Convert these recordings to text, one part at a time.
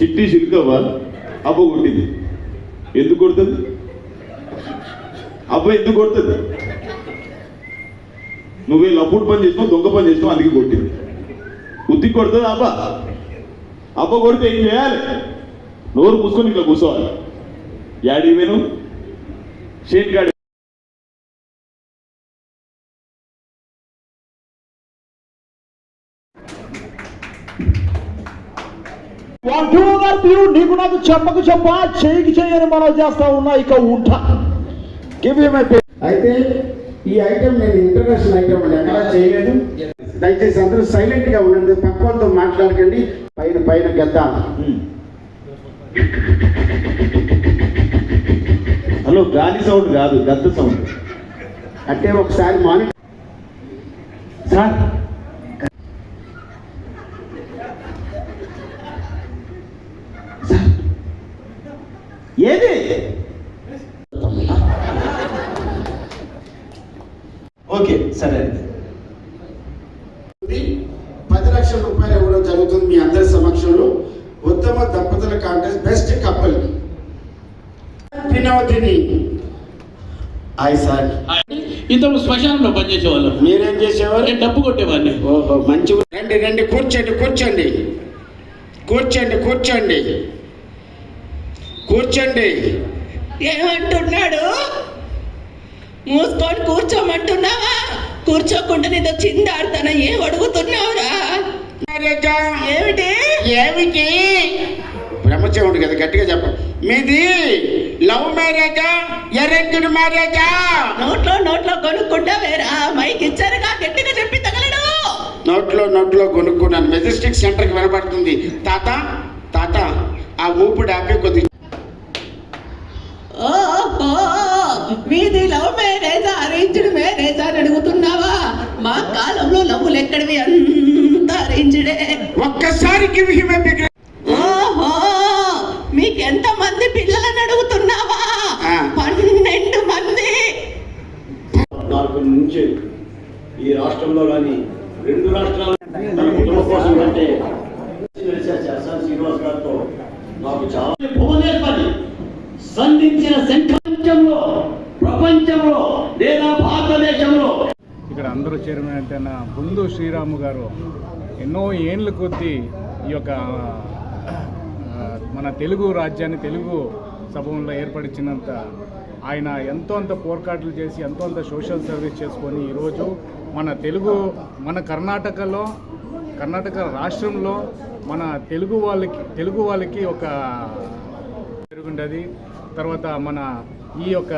చిట్టి చిలుకవ్వ అబ్బ కొట్టింది. ఎందుకు కొడుతుంది అబ్బ? ఎందుకు కొడుతుంది? నువ్వే లప్పుడు పని చేసినావు, దొంగ పని చేసినావు, అందుకే కొట్టింది. ఉత్తి కొడుతుంది అబ్బ. అబ్బ కొడితే ఏం చేయాలి? నోరు మూసుకొని ఇట్లా కూర్చోవాలి. యాడి వేను షేన్ గాడి నీకు నాకు చెప్పకు చేయికి చేయని మనం చేస్తా ఉన్నా. ఇక ఉంటా అయితే ఈ ఐటమ్ నేను ఇంటర్నేషనల్ ఐటమ్ అని ఎక్కడా చేయలేదు. దయచేసి అందరూ సైలెంట్ గా ఉండండి, పక్క వాళ్ళతో మాట్లాడకండి. పైన పైన గద్ద. హలో, గాలి సౌండ్ కాదు, గద్ద సౌండ్. అంటే ఒకసారి మానిటర్ సార్ ఏది ఓకే సరే. 10 లక్షల రూపాయలు ఇవ్వడం జరుగుతుంది మీ అందరి సమక్షంలో. ఉత్తమ దంపతుల contest best couple Vinodini. Hi sir. ఇంతకు శ్మశానంలో పనిచేసేవాళ్ళం. మీరేం చేసేవారు? నేను డబ్బు కొట్టేవాడిని. ఓహో, మంచి. రండి రండి, కూర్చోండి కూర్చోండి కూర్చోండి కూర్చోండి కూర్చోండి. ఏమంటున్నాడు? మూసుకొని కూర్చోమంటున్నావా? కూర్చోకుండా నీతో చిందాడుతానా? ఏం అడుగుతున్నావురా? ఏమిటి ఏమిటి? బ్రహ్మచారుడు కదా, గట్టిగా చెప్ప. మీది లవ్ మ్యారేజా అరేంజ్డ్ మ్యారేజా? నోట్లో కొనుక్కుంటావేరా? మైక్ ఇచ్చారుగా, గట్టిగా చెప్పి తగలడు. నోట్లో కొనుక్కున్నాను. మెజెస్టిక్ సెంటర్కి వినపడుతుంది. తాత తాత ఆ ఊపిడి ఆపి కొద్ది. మీది లవ్ మ్యారేజా అరేంజ్డ్ మ్యారేజా అని అడుగుతున్నావా? మా కాలంలో లవ్వులు ఎక్కడివి, అంతా అరేంజ్డే. ఒక్కసారి ఓహో, మీకెంత మంది పిల్లలని అడుగుతున్నావా? 12 మంది. 4 నుంచి ఈ రాష్ట్రంలో కానీ 2 రాష్ట్రాల కుటుంబం కోసం అంటే శ్రీనివాస్ గారితో నాకు చాలా భువనేశ్వరి సంధించిన ప్రపంచంలో లేదా భారతదేశంలో ఇక్కడ అందరూ చేరినంటే బొందు శ్రీరాము గారు ఎన్నో ఏండ్ల కొద్దీ ఈ యొక్క మన తెలుగు రాజ్యాన్ని తెలుగు సభలో ఏర్పరిచినంత ఆయన ఎంతో అంత పోరాటాలు చేసి ఎంతో అంత సోషల్ సర్వీస్ చేసుకొని ఈరోజు మన కర్ణాటక రాష్ట్రంలో మన తెలుగు వాళ్ళకి ఒక జరుగుంటుంది. తర్వాత మన ఈ యొక్క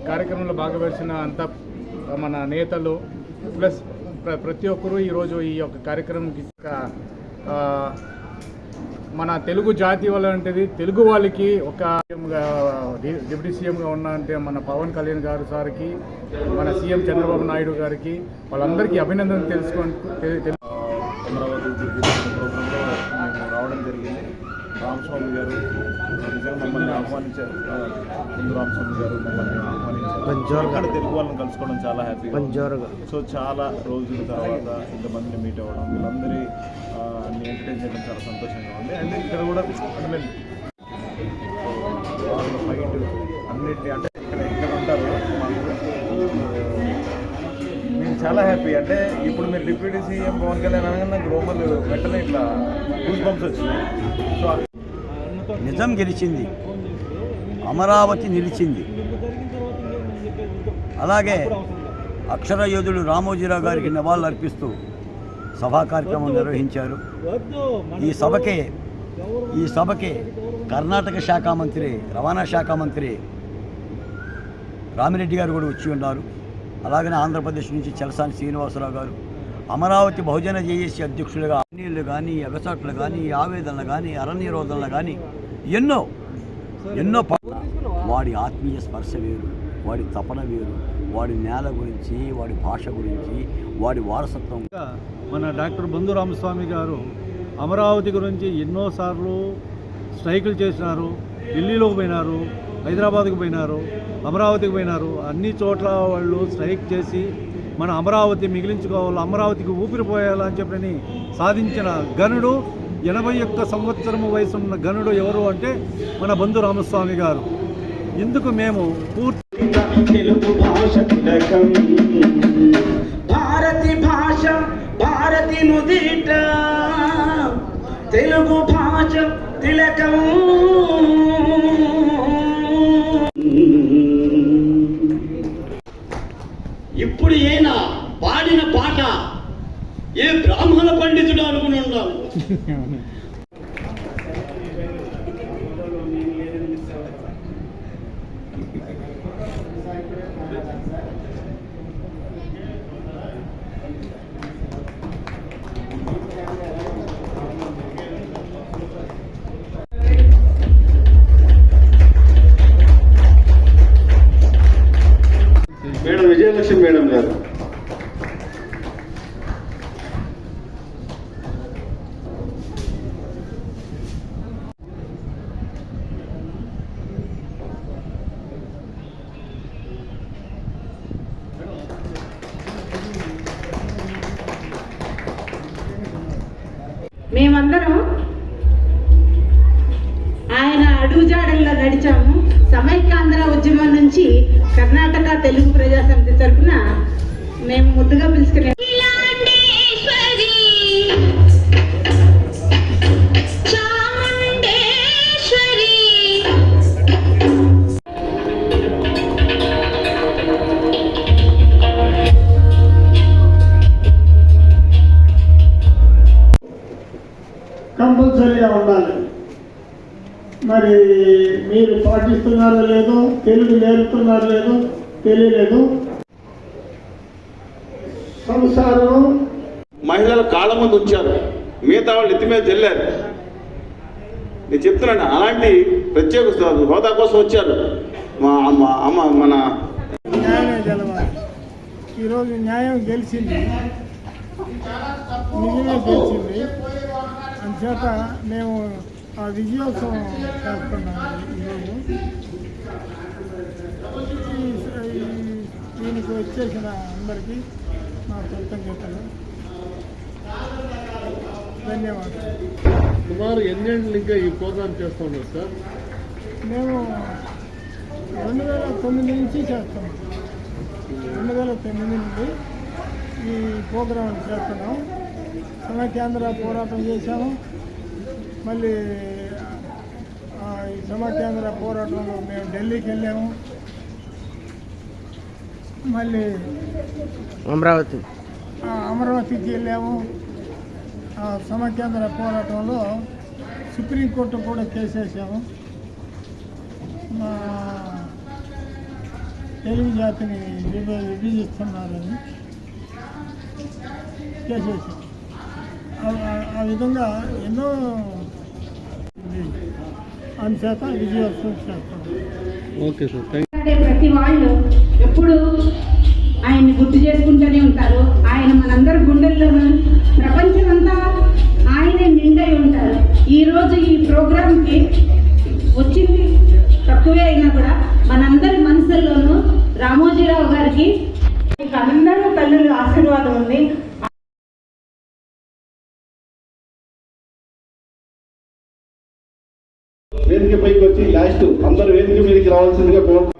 కార్యక్రమంలో భాగవహించిన అంతా మన నేతలు ప్లస్ ప్రతి ఒక్కరూ ఈరోజు ఈ యొక్క కార్యక్రమంకి మన తెలుగు జాతి వాళ్ళంటిది తెలుగు వాళ్ళకి ఒక డిప్యూటీ సీఎంగా ఉన్న అంటే మన పవన్ కళ్యాణ్ గారు సార్కి, మన సీఎం చంద్రబాబు నాయుడు గారికి వాళ్ళందరికీ అభినందనలు అమరావతి ప్రోగ్రాంలో రావడం జరిగింది. రామస్వామి గారు నిజంగా మమ్మల్ని ఆహ్వానించారు. రామస్వామి గారు మమ్మల్ని ఆహ్వానించారు. ఇక్కడ తెలుగు వాళ్ళని కలుసుకోవడం చాలా హ్యాపీగా. సో చాలా రోజుల తర్వాత ఇంతమందిని మీట్ అవ్వడం, వీళ్ళందరి ఎంటర్టైన్ చేయడం చాలా సంతోషంగా ఉంది. అండ్ ఇక్కడ కూడా అంటే వాళ్ళ ఫైట్ అన్నింటినీ అంటే ఇక్కడ ఉంటారు మేము చాలా హ్యాపీ. అంటే ఇప్పుడు మీరు డిప్యూటీ సీఎం పవన్ కళ్యాణ్ అనగా నాకు రోమలు వెంటనే ఇట్లా గూస్ బంప్స్ వచ్చినాయి. సో నిజం గెలిచింది, అమరావతి నిలిచింది. అలాగే అక్షర యోధుడు రామోజీరావు గారికి నివాళులు అర్పిస్తూ సభా కార్యక్రమం నిర్వహించారు. ఈ సభకే కర్ణాటక శాఖ మంత్రి, రవాణా శాఖ మంత్రి రామిరెడ్డి గారు కూడా వచ్చి ఉన్నారు. అలాగనే ఆంధ్రప్రదేశ్ నుంచి చలసాని శ్రీనివాసరావు గారు, అమరావతి బహుజన జేఏసీ అధ్యక్షులుగా అన్నిళ్ళు కానీ, ఎగసాట్లు కానీ, ఆవేదనలు కానీ, అరణ్యరోధనలు కానీ ఎన్నో వాడి ఆత్మీయ స్పర్శ వేరు, వాడి తపన వేరు, వాడి నేల గురించి, వాడి భాష గురించి, వాడి వారసత్వం. మన డాక్టర్ బొందు రామస్వామి గారు అమరావతి గురించి ఎన్నోసార్లు స్ట్రైకులు చేసినారు. ఢిల్లీలోకి పోయినారు, హైదరాబాద్కి పోయినారు, అమరావతికి పోయినారు. అన్ని చోట్ల వాళ్ళు స్ట్రైక్ చేసి మన అమరావతి మిగిలించుకోవాలి, అమరావతికి ఊపిరిపోయాలని చెప్పని సాధించిన గనుడు 81 సంవత్సరం వయసున్న గనుడు ఎవరు అంటే మన బంధు రామస్వామి గారు. ఇందుకు మేము పూర్తి తెలుగు భాష తిలకం, భారతి భాష భారతి నుదిట తెలుగు భాష తిలకం. ఇప్పుడు ఈయన పాడిన పాట ఏ బ్రాహ్మణ పండితుడు అనుకుని ఉన్నాను. మేడం విజయలక్ష్మి మేడం గారు. మేమందరం ఆయన అడుగుజాడల్లో నడిచాము. సమైక్యాంధ్ర ఉద్యమం నుంచి కర్ణాటక తెలుగు ప్రజా సమితి తరఫున మేము ముద్దుగా పిలుచుకునే కంపల్సరీగా ఉండాలి. మరి మీరు పాటిస్తున్నారో లేదో, తెలుగు నేర్పుతున్నారో లేదో తెలియలేదు. సంసారం మహిళల కాళ్ళ ముందు ఉంచారు, మిగతా వాళ్ళు ఎత్తి మీద చెల్లారు. నేను చెప్తున్నాను, అలాంటి ప్రత్యేక హోదా కోసం వచ్చారు. మా అమ్మ మన న్యాయమే గెలవాలి. ఈరోజు న్యాయం గెలిచింది, నిజమే గెలిచింది. అంచేత మేము ఆ విజయోత్సవం చేస్తున్నాము ఈరోజు. దీనికి వచ్చేసిన అందరికీ మా కృతజ్ఞతలు, ధన్యవాదాలు. సుమారు ఎన్నేళ్ళు ఇంకా ఈ ప్రోగ్రాం చేస్తూ ఉన్నారు సార్? మేము 2009 నుంచి చేస్తున్నాం. 2009 నుండి ఈ ప్రోగ్రాం చేస్తున్నాం. సమైక్యాంధ్ర పోరాటం చేశాము. మళ్ళీ ఈ సమైక్యాంధ్ర పోరాటంలో మేము ఢిల్లీకి వెళ్ళాము. మళ్ళీ అమరావతికి వెళ్ళాము. సమైక్యాంధ్ర పోరాటంలో సుప్రీంకోర్టు కూడా కేసేసాము. మా తెలుగు జాతిని విభజిస్తున్నారని కేసేసాం. ఆ విధంగా ఎన్నో అంచేత విజయోత్సవం చేస్తాం. Okay sir. ప్రతి వాళ్ళు ఎప్పుడు ఆయన్ని గుర్తు చేసుకుంటూనే ఉంటారు. ఆయన మనందరి గుండెల్లోనూ, ప్రపంచమంతా ఆయనే నిండై ఉంటారు. ఈరోజు ఈ ప్రోగ్రాంకి వచ్చింది తక్కువే అయినా కూడా మనందరి మనసుల్లోనూ రామోజీరావు గారికి అందరూ తల్లుల ఆశీర్వాదం ఉంది. వేదిక పైకి వచ్చి లాస్ట్ అందరూ వేదిక మీదకి రావాల్సిందిగా కోరుతున్నాను.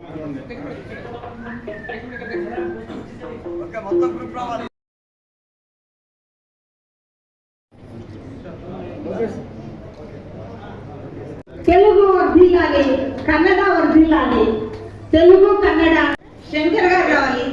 తెలుగు వర్ధిల్లాలి, కన్నడ వర్ధిల్లాలి. తెలుగు కన్నడ శంకర్ గారు రావాలి.